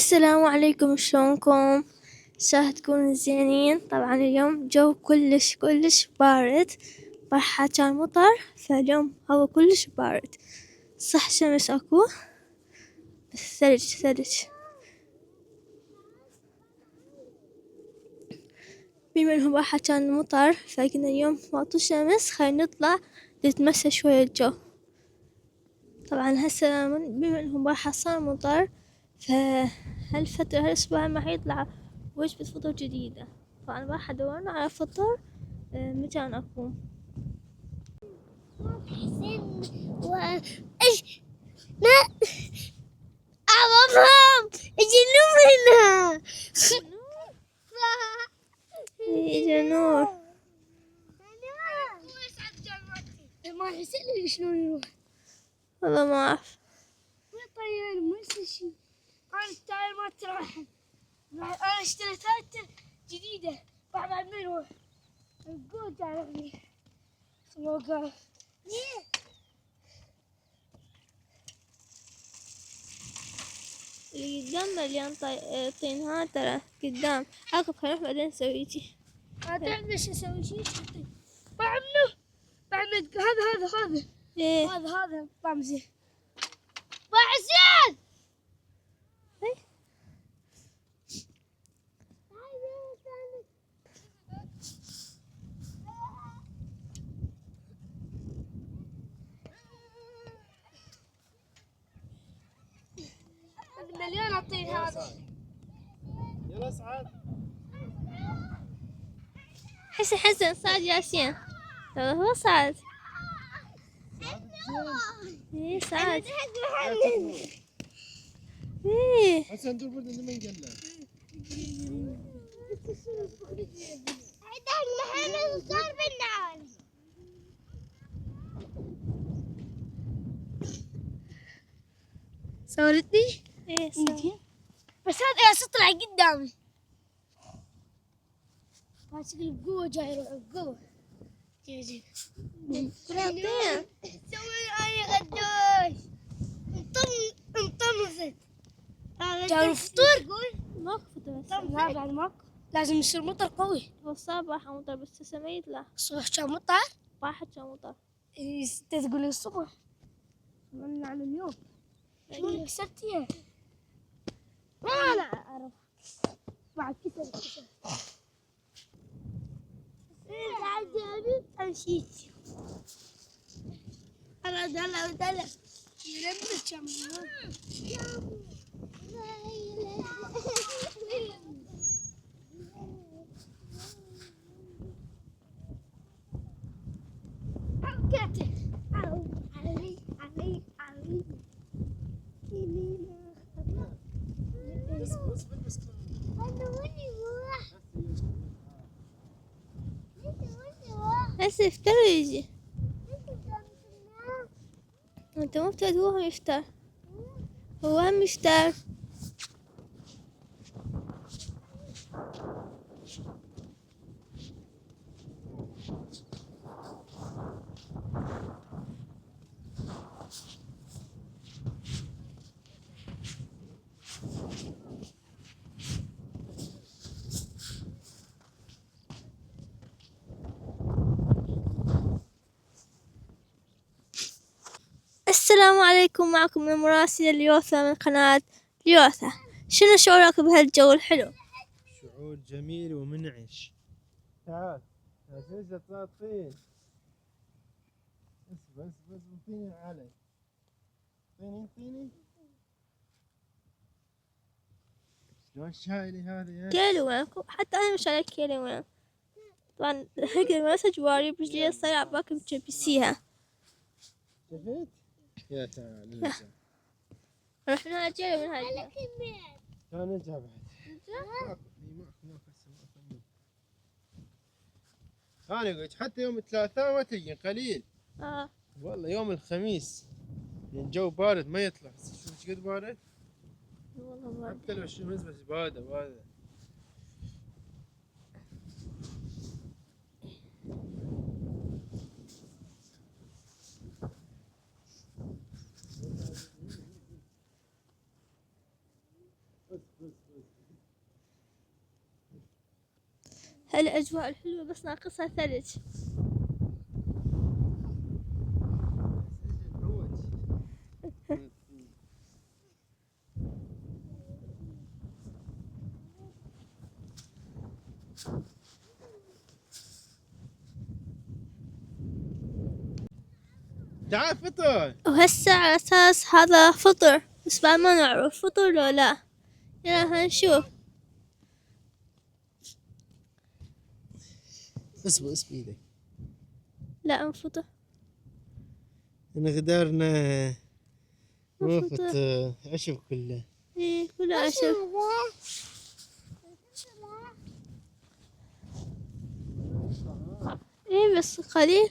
السلام عليكم، شلونكم؟ شاه تكونوا زينين. طبعا اليوم جو كلش بارد. برحة كان مطر، فاليوم هو كلش بارد. صح شمس اكو بس ثلج. بما انه برحة كان مطر فقلنا اليوم وقت الشمس خلينا نطلع نتمشى شوية الجو. طبعا هسه بما انه برحة صار مطر، فهالفترة هالأسبوع ما حيطلع وجبة فطور جديدة. طبعا راح دورنا على فطور مكان أكو. حسين ايش ما أعرفهم يجنون هنا. يجي نور. ما حسين لي شلون يروح. والله ما أعرف. ما طير ما يصير شيء. أنا التاير ما راح. أنا اشتريت ثالثة جديدة بعد ما يروح. الجو تعرفني. سموكر. اللي قدام مليان طين. ها ترى قدام عقب. خلينا نروح بعدين نسوي شي. تعرف ليش اسوي شيء؟ بعمله هذا ايه هذا طعم حسين. مليون الطين هذا. يلا سعد. حسن صعد ياسين. ترى هو صعد. ايه صعد. ايه حسن دور برد لما ينقلع. هذا محل صار بالنار. صورتني؟ ايه صعد. بس هذا يا تطلع قدامي. ماسك القوة جاي يروح القوة. جي كلها طين. سوي اي غدوش. انطمست. جاي الفطور. ماكو فطور لا بعد ماكو. لازم يصير مطر قوي. هو الصباح مطر بس هسه ما يطلع. الصبح كان مطر. راحت كان مطر. انت تقول لي الصبح. عملنا على اليوم. شلون كسرتيها؟ ما انا اعرف. بعد كسر. عجبني امشيت. انا دلع يرمي كم. هسه يفتر يجي. انت مو بتقعد هو هم يفتر. هو هم يفتر. السلام عليكم، معكم المراسلة اليوثا من قناة اليوثا. شنو شعورك بهالجو الحلو؟ شعور جميل ومنعش. تعال ليش صار طين؟ بس طين علي. طيني شلون شايلي هذه يا كيلو وين؟ حتى أنا مش على كيلو وين. طبعا هيك المسج جواري برجلي صاير عباك متشبسيها. شفت؟ يا تعال رحنا كيلو من هاي. تعال نرجع بعد. ماكو انا قلت حتى يوم الثلاثاء ما تجي قليل. والله يوم الخميس الجو بارد ما يطلع. شوف ايش قد بارد. والله بارد. حتى لو الشمس بس بارده. هالأجواء الحلوة بس ناقصها ثلج. تعال فطر. وهسه على أساس هذا فطر بس بعد ما نعرف فطر لو لا. يلا هنشوف. اصبر ايدك. لا فطر. غدارنا مو مو فطر. عشب كله. ايه كله عشب. ايه بس قليل.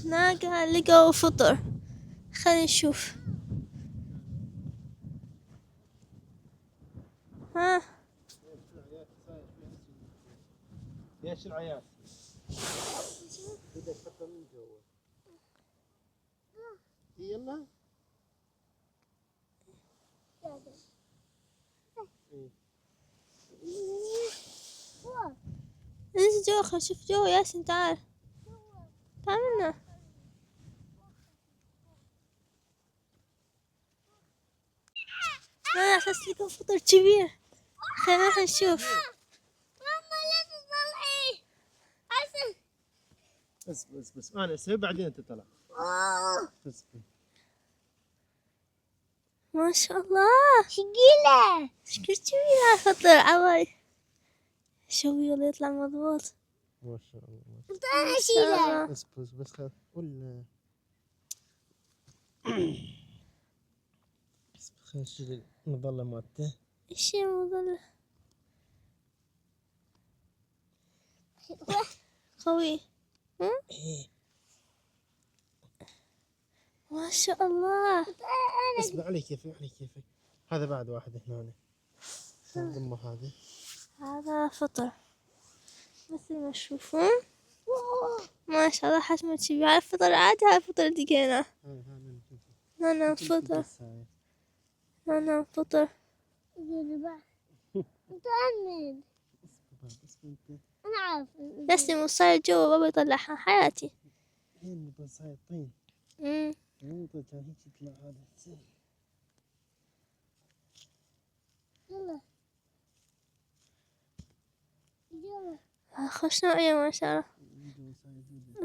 هناك لقوا فطر. خلينا نشوف. ها ايش العيال؟ بدك تحطها من جوا. يلا. انزل جوا خل نشوف جوا. ياسين تعال تعال منا. أنا أحس لقوا فطر كبير. خلينا نروح نشوف. ماما لا تطلعي. أسف. بس انا اسوي بعدين انت طلع. اصبر. ما شاء الله ثقيلة. شكل كبير الفطر عواي. شوي والله يطلع مضبوط. ما شاء الله. أنا أشيلها. اصبر بس ولا خلينا نشيل المظلة مالته. ايش هي مظلة قوي. ايه ما شاء الله. اصبر علي كيفك. هذا بعد واحد هنا. نضمه هذا. هذا فطر مثل ما تشوفون. ما شاء الله حجمه كبير. على الفطر عادي. على الفطر دقينا. أنا فطر. أنا فطر. متأمل. أنا عارف. ياسين وصاير جوا بابا يطلعها حياتي. هين بس هاي طين. مو كان هيك يطلع هذا. يلا. يلا. خوش نوعية ما شاء الله.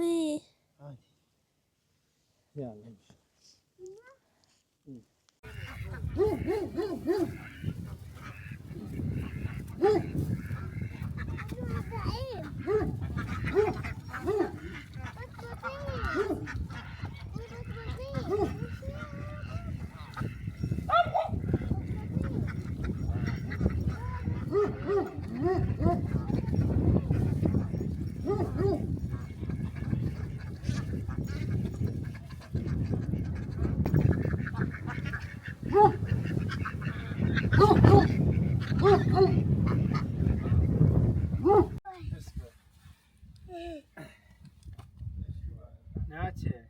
ايه عادي. يلا امشي. ناتشة.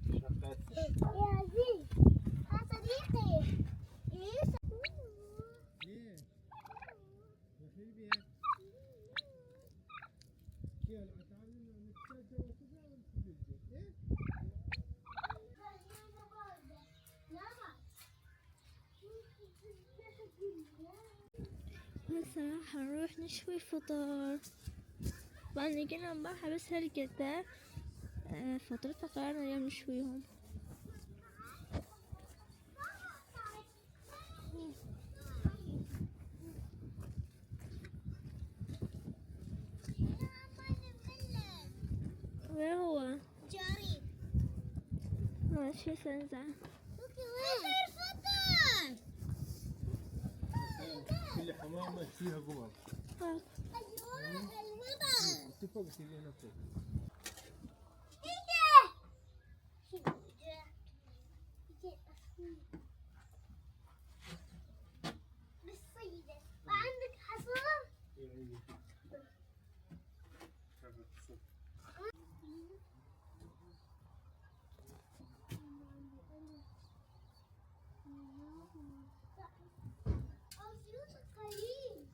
يا زين. يا صديقي. هسه راح نروح نشوي فطر. طبعا لقينا امبارحة بس هالقدة. فطر فقررنا اليوم نشويهم. وين هو؟ جاري. ماشي سنزع. كل حمامة فيها قمر. انت فوق تبي هنا فوق. بالصيدة وعندك حصان؟ فلوسك قليل.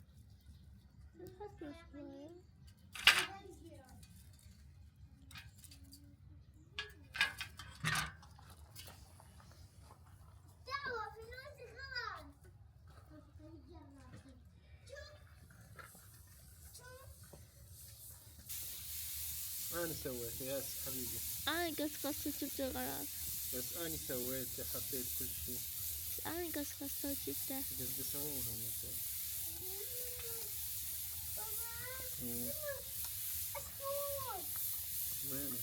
دعوة فلوسي خلاص. أنا سويت يا حبيبي. أنا قصقصت وجبت الغراض. بس أنا سويت حطيت كل شيء. أنا قصقصت وجبته. قصقصوهم وين؟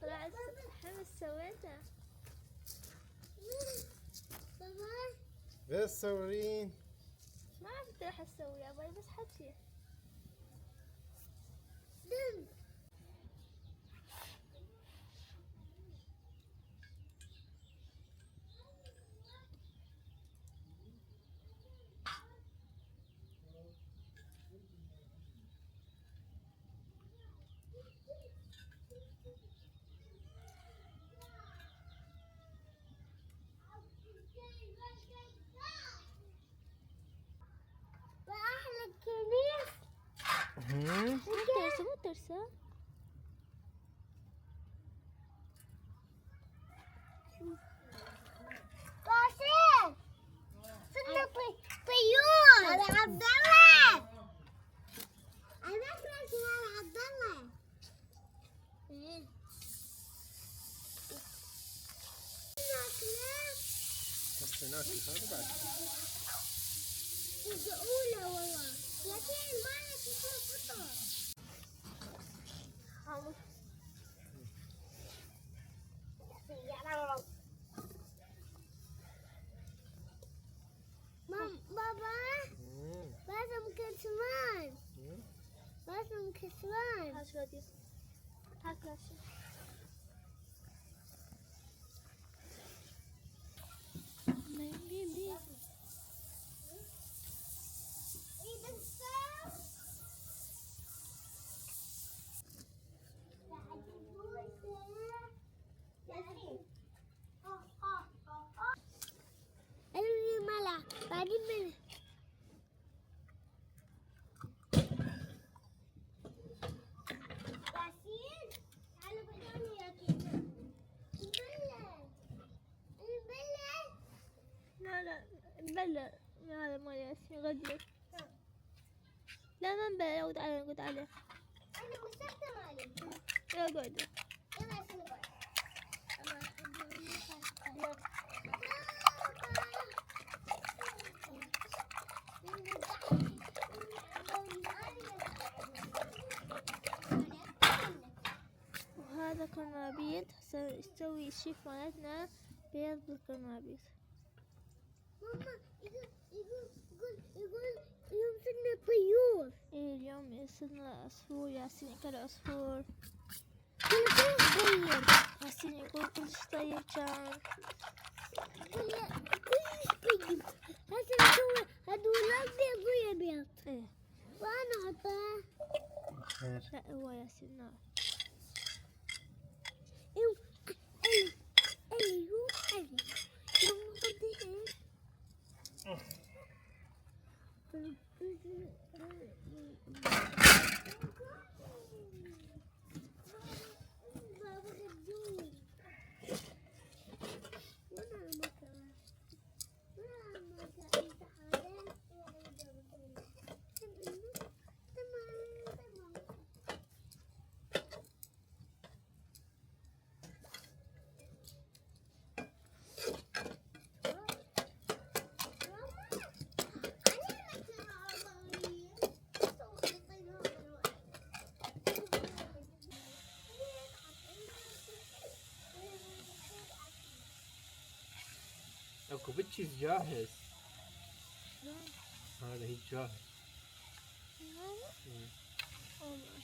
طلعت حمص سويته. بس صورين. ما عرفت راح اسوي ابغى بس حكي. وأحلى كنيس. مو ترسى. قاسم صرنا طيور. هذا عبد الله. أنا أكره هذا عبد الله. بس ناكل هذا بعد. أولى والله لكن ما نكسر فطر. بابا لازم كسران. لازم كسران. هاش غادي. هاك لاشي. بعدين من ياسين تعالوا بدوني يا كينا نبلل. لا نبلع. هذا مال ياسين غدي. لا ما نبلع. اقعد عليه اقعد عليه. أنا مسكت مالي. اقعد. يلا ياسين وهذا كرنابيط. نسوي شيف مالتنا بيض بالكرنابيط. ماما يقول اليوم صرنا طيور. ايه اليوم صرنا عصفور. ياسين ياكل عصفور. كل طيور. ياسين يقول كلش طيب كان. كلش طيب. هسه نسوي هدول أبيض ويا أبيض. ايه وأنا أحطها. لا هو ياسين نار. اكو بتشيز جاهز. هذا هي جاهز.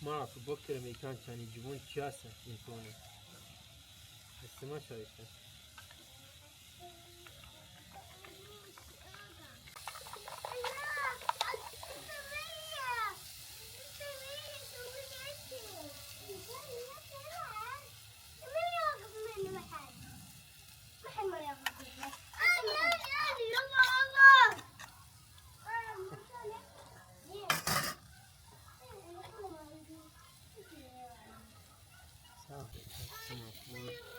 ما اعرف بوقت الامريكان كانوا يجيبون كاسة ينطونه، هسه ما شايفه. صافي.